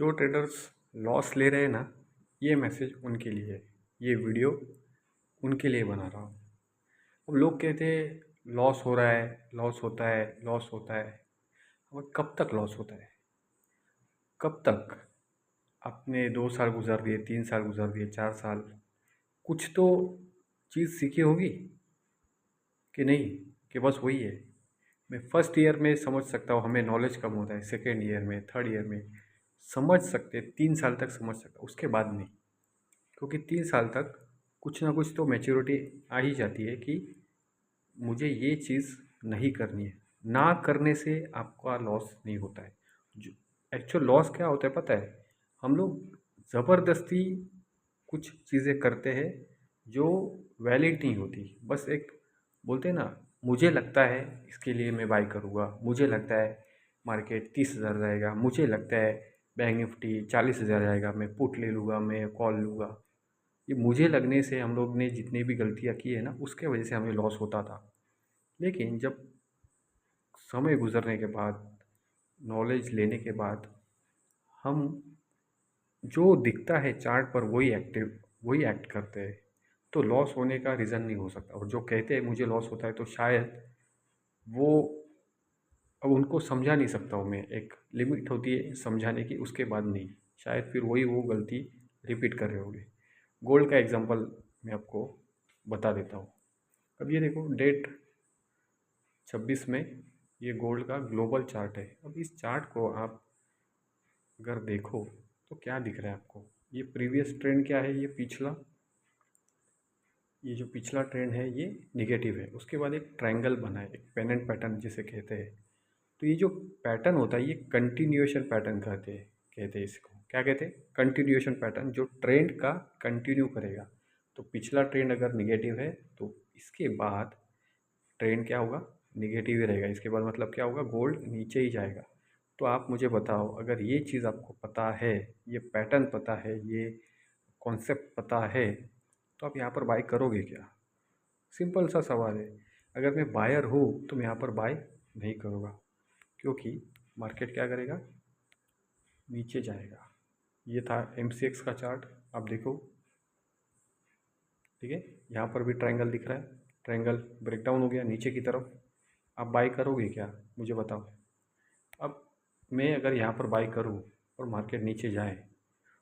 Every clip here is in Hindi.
जो ट्रेडर्स लॉस ले रहे हैं ना, ये मैसेज उनके लिए है। ये वीडियो उनके लिए बना रहा हूँ। अब लोग कहते हैं लॉस हो रहा है, लॉस होता है, लॉस होता है। अब कब तक लॉस होता है? कब तक? आपने 2 साल गुजार दिए, 3 साल गुजार दिए, 4 साल, कुछ तो चीज़ सीखी होगी कि नहीं, कि बस वही है। मैं फर्स्ट ईयर में समझ सकता हूँ, हमें नॉलेज कम होता है। सेकेंड ईयर में, थर्ड ईयर में समझ सकते, 3 साल तक समझ सकता, उसके बाद नहीं। क्योंकि 3 साल तक कुछ ना कुछ तो मैच्योरिटी आ ही जाती है कि मुझे ये चीज़ नहीं करनी है। ना करने से आपका लॉस नहीं होता है। जो एक्चुअल लॉस क्या होता है पता है? हम लोग ज़बरदस्ती कुछ चीज़ें करते हैं जो वैलिड नहीं होती। बस एक बोलते हैं ना, मुझे लगता है इसके लिए मैं बाय करूँगा, मुझे लगता है मार्केट 30,000 जाएगा, मुझे लगता है बैंक निफ्टी 40,000 जाएगा, मैं पुट ले लूँगा, मैं कॉल लूँगा। ये मुझे लगने से हम लोग ने जितनी भी गलतियाँ की है ना, उसके वजह से हमें लॉस होता था। लेकिन जब समय गुजरने के बाद, नॉलेज लेने के बाद, हम जो दिखता है चार्ट पर वही एक्ट करते हैं, तो लॉस होने का रीज़न नहीं हो सकता। और जो कहते हैं मुझे लॉस होता है, तो शायद वो, अब उनको समझा नहीं सकता हूँ मैं। एक लिमिट होती है समझाने की, उसके बाद नहीं। शायद फिर वही वो गलती रिपीट कर रहे होंगे। गोल्ड का एग्जांपल मैं आपको बता देता हूँ। अब ये देखो, डेट 26 में ये गोल्ड का ग्लोबल चार्ट है। अब इस चार्ट को आप अगर देखो तो क्या दिख रहा है आपको? ये प्रीवियस ट्रेंड क्या है? ये जो पिछला ट्रेंड है ये निगेटिव है। उसके बाद एक ट्रायंगल बना है, एक पेनेंट पैटर्न जिसे कहते हैं। तो ये जो पैटर्न होता है, ये कंटिन्यूएशन पैटर्न कहते हैं इसको। क्या कहते हैं? कंटिन्यूएशन पैटर्न, जो ट्रेंड का कंटिन्यू करेगा। तो पिछला ट्रेंड अगर निगेटिव है तो इसके बाद ट्रेंड क्या होगा? निगेटिव ही रहेगा। इसके बाद मतलब क्या होगा? गोल्ड नीचे ही जाएगा। तो आप मुझे बताओ, अगर ये चीज़ आपको पता है, ये पैटर्न पता है, ये कॉन्सेप्ट पता है, तो आप यहाँ पर बाय करोगे क्या? सिंपल सा सवाल है। अगर मैं बायर हूँ तो मैं यहाँ पर बाय नहीं करूँगा, क्योंकि मार्केट क्या करेगा? नीचे जाएगा। ये था MCX का चार्ट, आप देखो। ठीक है, यहाँ पर भी ट्रायंगल दिख रहा है, ट्रायंगल ब्रेकडाउन हो गया नीचे की तरफ। आप बाय करोगे क्या? मुझे बताओ। अब मैं अगर यहाँ पर बाय करूँ और मार्केट नीचे जाए,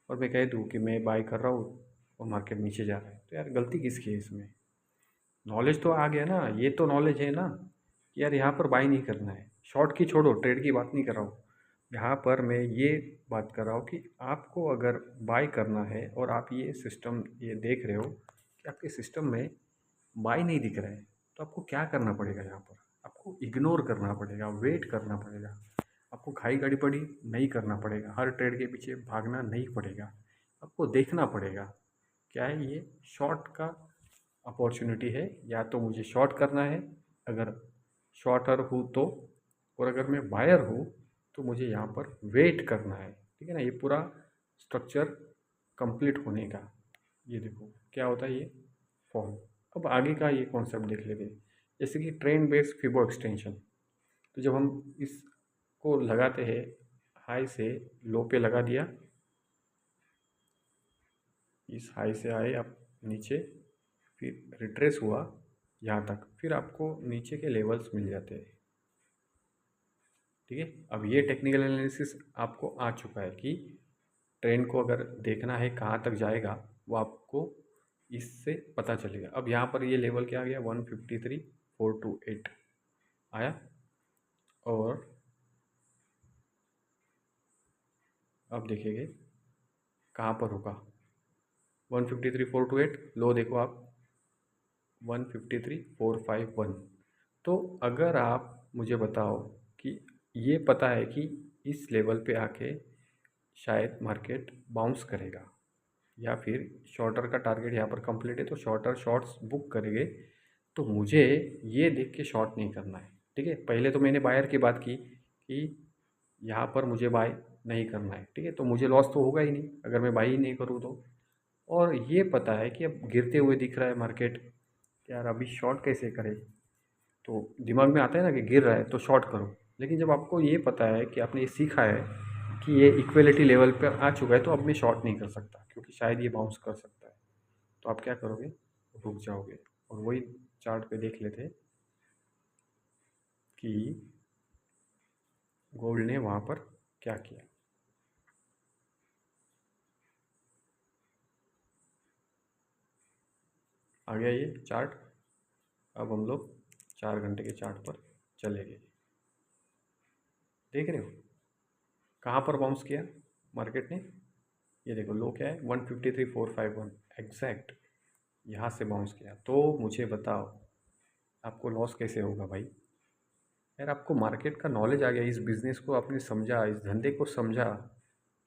और मैं कह दूँ कि मैं बाय कर रहा हूँ और मार्केट नीचे जा रहा है, तो यार गलती किसकी है इसमें? नॉलेज तो आ गया ना, ये तो नॉलेज है ना कि यार यहाँ पर बाय नहीं करना है। शॉर्ट की छोड़ो, ट्रेड की बात नहीं कर रहा हूँ। यहाँ पर मैं ये बात कर रहा हूँ कि आपको अगर बाय करना है और आप ये सिस्टम ये देख रहे हो कि आपके सिस्टम में बाय नहीं दिख रहा है, तो आपको क्या करना पड़ेगा? यहाँ पर आपको इग्नोर करना पड़ेगा, वेट करना पड़ेगा। आपको खाई गड़ी पड़ी नहीं करना पड़ेगा, हर ट्रेड के पीछे भागना नहीं पड़ेगा। आपको देखना पड़ेगा क्या है ये शॉर्ट का अपॉर्चुनिटी है, या तो मुझे शॉर्ट करना है अगर शॉर्टर हूँ तो, और अगर मैं बायर हूँ तो मुझे यहाँ पर वेट करना है। ठीक है ना, ये पूरा स्ट्रक्चर कंप्लीट होने का। ये देखो क्या होता है ये फॉर्म। अब आगे का ये कॉन्सेप्ट देख लेते हैं, जैसे कि ट्रेंड बेस्ड फिबो एक्सटेंशन। तो जब हम इसको लगाते हैं, हाई से लो पे लगा दिया, इस हाई से आए आप नीचे, फिर रिट्रेस हुआ यहाँ तक, फिर आपको नीचे के लेवल्स मिल जाते हैं। ठीक है, अब ये टेक्निकल एनालिसिस आपको आ चुका है कि ट्रेंड को अगर देखना है कहाँ तक जाएगा, वो आपको इससे पता चलेगा। अब यहाँ पर ये लेवल क्या आ गया? 153,428 आया, और अब देखिए कहाँ पर होगा। 153,428 लो देखो आप, 153,451। तो अगर आप मुझे बताओ कि ये पता है कि इस लेवल पे आके शायद मार्केट बाउंस करेगा, या फिर शॉर्टर का टारगेट यहाँ पर कंप्लीट है तो शॉर्टर शॉर्ट्स बुक करेंगे, तो मुझे ये देख के शॉर्ट नहीं करना है। ठीक है, पहले तो मैंने बायर की बात की कि यहाँ पर मुझे बाय नहीं करना है। ठीक है, तो मुझे लॉस तो होगा ही नहीं अगर मैं बाई ही नहीं करूँ तो। और ये पता है कि अब गिरते हुए दिख रहा है मार्केट, यार अभी शॉर्ट कैसे करें? तो दिमाग में आता है ना कि गिर रहा है तो शॉर्ट करो। लेकिन जब आपको ये पता है कि आपने ये सीखा है कि ये इक्वलिटी लेवल पर आ चुका है, तो अब मैं शॉर्ट नहीं कर सकता क्योंकि शायद ये बाउंस कर सकता है। तो आप क्या करोगे, रुक जाओगे और वही चार्ट पे देख लेते कि गोल्ड ने वहाँ पर क्या किया। आ गया ये चार्ट। अब हम लोग 4 घंटे के चार्ट पर चले गए। देख रहे हो कहाँ पर बाउंस किया मार्केट ने। ये देखो लो क्या है 153,451 एग्जैक्ट यहाँ से बाउंस किया। तो मुझे बताओ आपको लॉस कैसे होगा भाई। यार आपको मार्केट का नॉलेज आ गया, इस बिज़नेस को आपने समझा, इस धंधे को समझा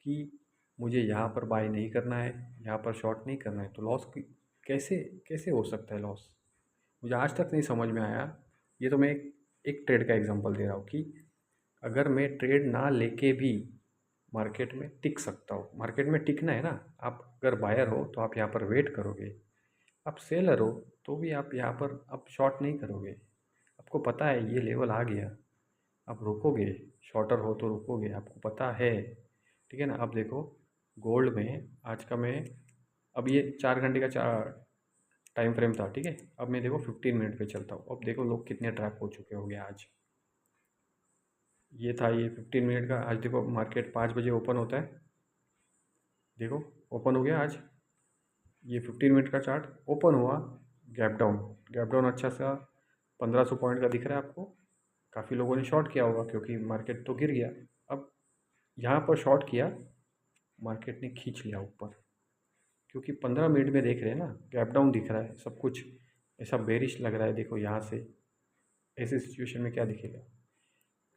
कि मुझे यहाँ पर बाय नहीं करना है, यहाँ पर शॉर्ट नहीं करना है, तो लॉस कैसे कैसे हो सकता है लॉस। मुझे आज तक नहीं समझ में आया। ये तो मैं एक ट्रेड का एग्जांपल दे रहा हूँ कि अगर मैं ट्रेड ना लेके भी मार्केट में टिक सकता हूँ। मार्केट में टिकना है ना, आप अगर बायर हो तो आप यहाँ पर वेट करोगे, आप सेलर हो तो भी आप यहाँ पर आप शॉर्ट नहीं करोगे। आपको पता है ये लेवल आ गया, आप रुकोगे, शॉर्टर हो तो रुकोगे, आपको पता है। ठीक है ना। अब देखो गोल्ड में आज का मैं, अब ये 4 घंटे का टाइम फ्रेम था, ठीक है। अब मैं देखो 15 मिनट पे चलता हूँ। अब देखो लोग कितने ट्रैप हो चुके होंगे आज। ये था ये 15 मिनट का। आज देखो मार्केट 5 बजे ओपन होता है, देखो ओपन हो गया आज। ये 15 मिनट का चार्ट ओपन हुआ, गैप डाउन, गैप डाउन अच्छा सा 1500 पॉइंट का दिख रहा है आपको। काफ़ी लोगों ने शॉर्ट किया होगा क्योंकि मार्केट तो गिर गया। अब यहाँ पर शॉर्ट किया, मार्केट ने खींच लिया ऊपर क्योंकि 15 मिनट में देख रहे हैं ना गैप डाउन दिख रहा है, सब कुछ ऐसा बेरिश लग रहा है। देखो यहाँ से ऐसे सिचुएशन में क्या दिखेगा,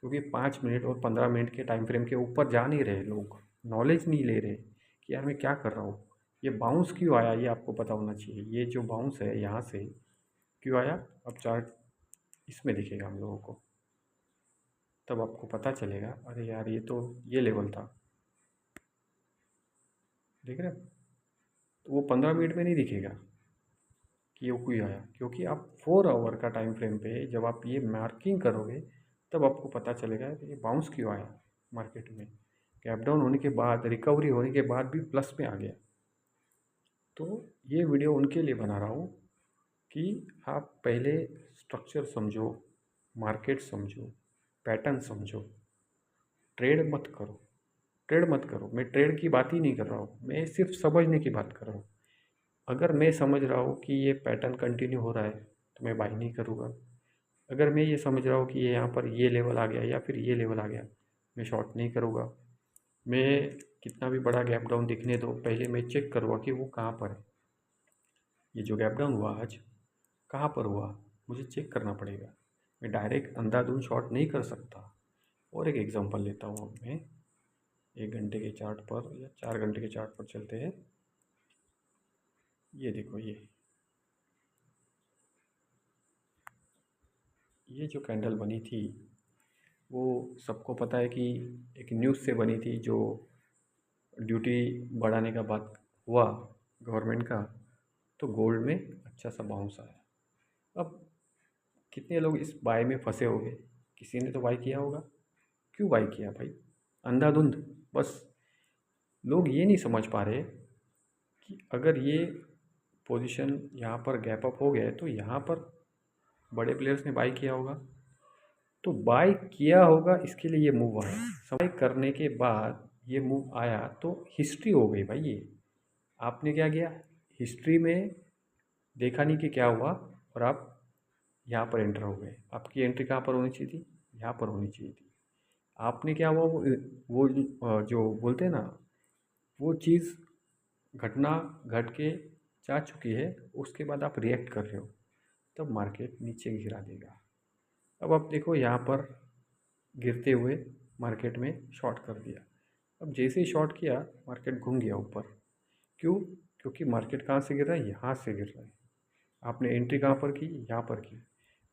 क्योंकि 5 मिनट और 15 मिनट के टाइम फ्रेम के ऊपर जा नहीं रहे लोग, नॉलेज नहीं ले रहे कि यार मैं क्या कर रहा हूँ। ये बाउंस क्यों आया ये आपको पता होना चाहिए। ये जो बाउंस है यहाँ से क्यों आया, अब चार्ट इसमें दिखेगा हम लोगों को, तब आपको पता चलेगा अरे यार ये तो ये लेवल था, देख रहे हो। तो वो 15 मिनट में नहीं दिखेगा कि ये क्यों आया, क्योंकि आप 4 आवर का टाइम फ्रेम पे जब आप ये मार्किंग करोगे तब आपको पता चलेगा कि ये बाउंस क्यों आया मार्केट में। गैप डाउन होने के बाद, रिकवरी होने के बाद भी प्लस में आ गया। तो ये वीडियो उनके लिए बना रहा हूँ कि आप पहले स्ट्रक्चर समझो, मार्केट समझो, पैटर्न समझो, ट्रेड मत करो। ट्रेड मत करो, मैं ट्रेड की बात ही नहीं कर रहा हूँ, मैं सिर्फ समझने की बात कर रहा हूँ। अगर मैं समझ रहा हूँ कि ये पैटर्न कंटिन्यू हो रहा है तो मैं बाई नहीं करूँगा। अगर मैं ये समझ रहा हूँ कि ये यहाँ पर ये लेवल आ गया या फिर ये लेवल आ गया, मैं शॉर्ट नहीं करूँगा। मैं कितना भी बड़ा गैप डाउन दिखने दो, पहले मैं चेक करूँगा कि वो कहाँ पर है। ये जो गैप डाउन हुआ आज कहाँ पर हुआ, मुझे चेक करना पड़ेगा। मैं डायरेक्ट अंधाधुंध शॉर्ट नहीं कर सकता। और एक एग्जांपल लेता हूँ मैं, 1 घंटे के चार्ट पर या 4 घंटे के चार्ट पर चलते हैं। ये देखो ये जो कैंडल बनी थी वो सबको पता है कि एक न्यूज़ से बनी थी, जो ड्यूटी बढ़ाने का बात हुआ गवर्नमेंट का, तो गोल्ड में अच्छा सा बाउंस आया। अब कितने लोग इस बाय में फंसे होंगे, किसी ने तो बाय किया होगा। क्यों बाय किया भाई, अंधाधुंध। बस लोग ये नहीं समझ पा रहे कि अगर ये पोजीशन यहाँ पर गैप अप हो गया है तो यहाँ पर बड़े प्लेयर्स ने बाय किया होगा, तो बाय किया होगा, इसके लिए ये मूव आया। बाय करने के बाद ये मूव आया तो हिस्ट्री हो गई भाई। ये आपने क्या किया, हिस्ट्री में देखा नहीं कि क्या हुआ और आप यहाँ पर एंटर हो गए। आपकी एंट्री कहाँ पर होनी चाहिए थी, यहाँ पर होनी चाहिए थी। आपने क्या हुआ, वो जो बोलते हैं ना, वो चीज़ घटना घट के जा चुकी है, उसके बाद आप रिएक्ट कर रहे हो, तब मार्केट नीचे गिरा देगा। अब आप देखो यहाँ पर गिरते हुए मार्केट में शॉर्ट कर दिया। अब जैसे ही शॉर्ट किया मार्केट घूम गया ऊपर। क्यों, क्योंकि मार्केट कहाँ से गिर रहा है, यहाँ से गिर रहा है। आपने एंट्री कहाँ पर की, यहाँ पर की।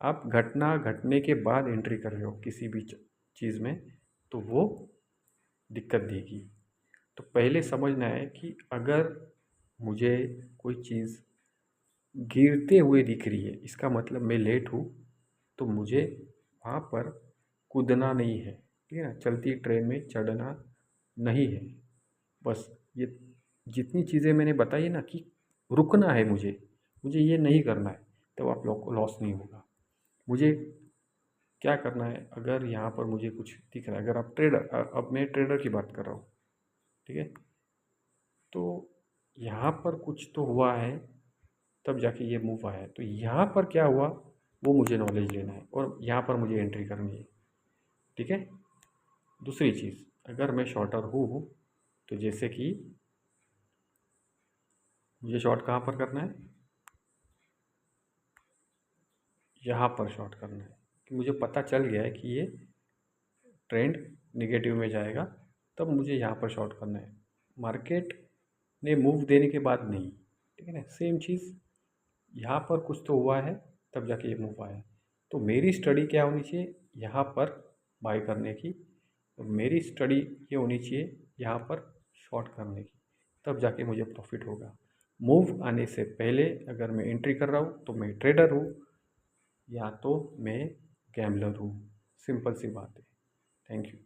आप घटना घटने के बाद एंट्री कर रहे हो किसी भी चीज़ में, तो वो दिक्कत देगी। तो पहले समझना है कि अगर मुझे कोई चीज़ गिरते हुए दिख रही है, इसका मतलब मैं लेट हूँ, तो मुझे वहाँ पर कूदना नहीं है। ठीक है ना, चलती ट्रेन में चढ़ना नहीं है। बस ये जितनी चीज़ें मैंने बताई ना कि रुकना है मुझे, मुझे ये नहीं करना है, तब आप लोग को लॉस नहीं होगा। मुझे क्या करना है, अगर यहाँ पर मुझे कुछ दिख रहा है, अगर आप ट्रेडर, अब मैं ट्रेडर की बात कर रहा हूँ, ठीक है? तो यहाँ पर कुछ तो हुआ है, तब जाके ये मूव आया है। तो यहाँ पर क्या हुआ, वो मुझे नॉलेज लेना है और यहाँ पर मुझे एंट्री करनी है, ठीक है? दूसरी चीज़, अगर मैं शॉर्टर हूँ, तो जैसे कि मुझे शॉर्ट कहाँ पर करना है, यहाँ पर शॉर्ट करना है, कि मुझे पता चल गया है कि ये ट्रेंड निगेटिव में जाएगा, तब मुझे यहाँ पर शॉर्ट करना है, मार्केट ने मूव देने के बाद नहीं, ठीक है ना? सेम चीज़ यहाँ पर कुछ तो हुआ है, तब जाके ये मूव आया। तो मेरी स्टडी क्या होनी चाहिए, यहाँ पर बाय करने की, और मेरी स्टडी ये होनी चाहिए यहाँ पर शॉर्ट करने की, तब जाके मुझे प्रॉफिट होगा। मूव आने से पहले अगर मैं एंट्री कर रहा हूँ तो मैं ट्रेडर हूँ, या तो मैं गैम्बलर हूँ। सिंपल सी बात है। Thank you.